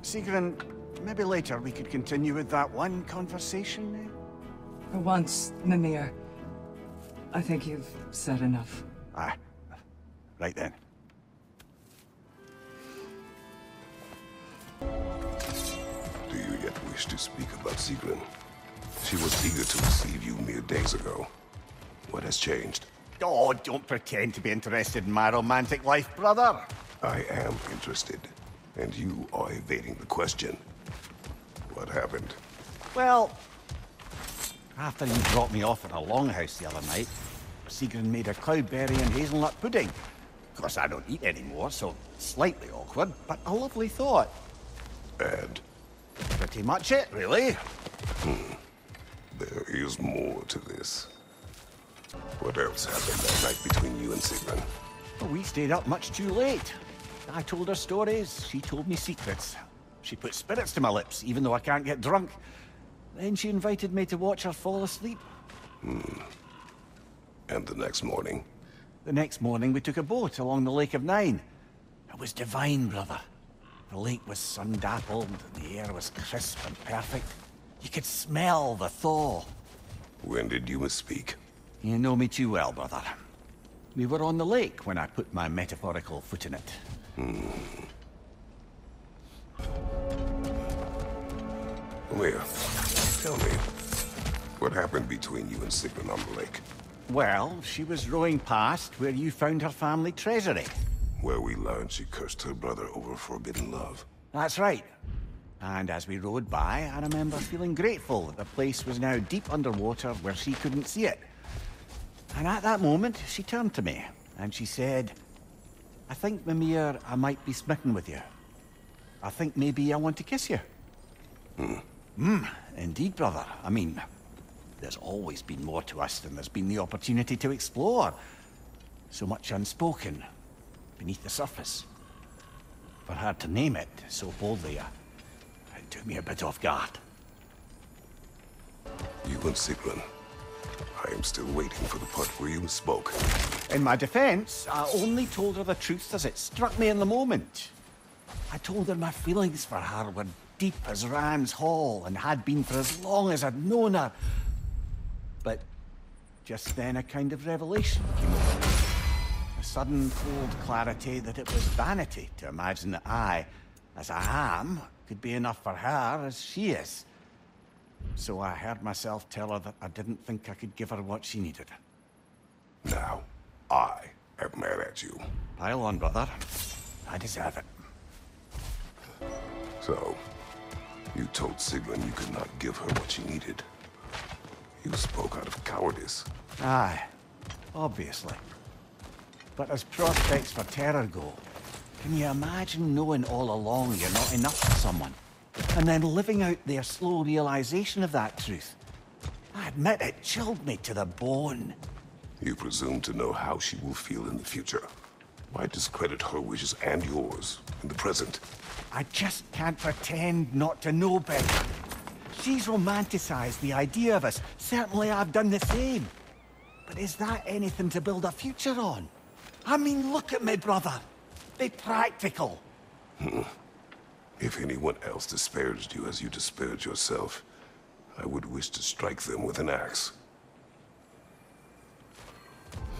Sigrun, maybe later we could continue with that one conversation, eh? For once, Mimir, I think you've said enough. Ah, right then. Do you yet wish to speak about Sigrun? She was eager to receive you mere days ago. What has changed? Oh, don't pretend to be interested in my romantic life, brother. I am interested, and you are evading the question. What happened? Well, after you dropped me off at a longhouse the other night, Sigrun made a cloudberry and hazelnut pudding. Of course, I don't eat anymore, so slightly awkward, but a lovely thought. And? Pretty much it, really. There is more to this. What else happened that night between you and Sigrun? Well, we stayed up much too late. I told her stories, she told me secrets. She put spirits to my lips, even though I can't get drunk. Then she invited me to watch her fall asleep. And the next morning? The next morning we took a boat along the Lake of Nine. It was divine, brother. The lake was sun-dappled, and the air was crisp and perfect. You could smell the thaw. When did you misspeak? You know me too well, brother. We were on the lake when I put my metaphorical foot in it. Mimir, tell me, what happened between you and Sigrun on the lake? Well, she was rowing past where you found her family treasury. Where we learned she cursed her brother over forbidden love. That's right. And as we rowed by, I remember feeling grateful that the place was now deep underwater where she couldn't see it. And at that moment, she turned to me, and she said, I think, Mimir, I might be smitten with you. I think maybe I want to kiss you. Indeed, brother. I mean, there's always been more to us than there's been the opportunity to explore. So much unspoken, beneath the surface. For her to name it so boldly, it took me a bit off guard. You and Sigrun. I am still waiting for the part where you misspoke. In my defense, I only told her the truth as it struck me in the moment. I told her my feelings for her were deep as Rand's Hall and had been for as long as I'd known her. But just then a kind of revelation came over me. A sudden cold clarity that it was vanity to imagine that I, as I am, could be enough for her as she is. So I heard myself tell her that I didn't think I could give her what she needed. Now, I am mad at you. Pile on, brother. I deserve it. So, you told Sigrun you could not give her what she needed. You spoke out of cowardice. Aye, obviously. But as prospects for terror go, can you imagine knowing all along you're not enough for someone? And then living out their slow realization of that truth? I admit it chilled me to the bone. You presume to know how she will feel in the future. Why discredit her wishes and yours in the present? I just can't pretend not to know better. She's romanticized the idea of us. Certainly I've done the same. But is that anything to build a future on? I mean, look at me, brother. Be practical. If anyone else disparaged you as you disparaged yourself, I would wish to strike them with an axe.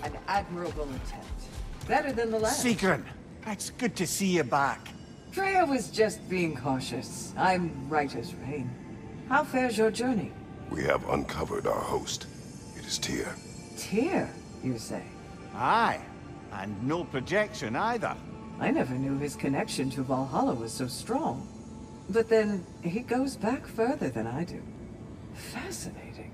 An admirable attempt. Better than the last. Sigrun, it's good to see you back. Freya was just being cautious. I'm right as rain. How fares your journey? We have uncovered our host. It is Tyr. Tyr, you say? Aye, and no projection either. I never knew his connection to Valhalla was so strong. But then, he goes back further than I do. Fascinating.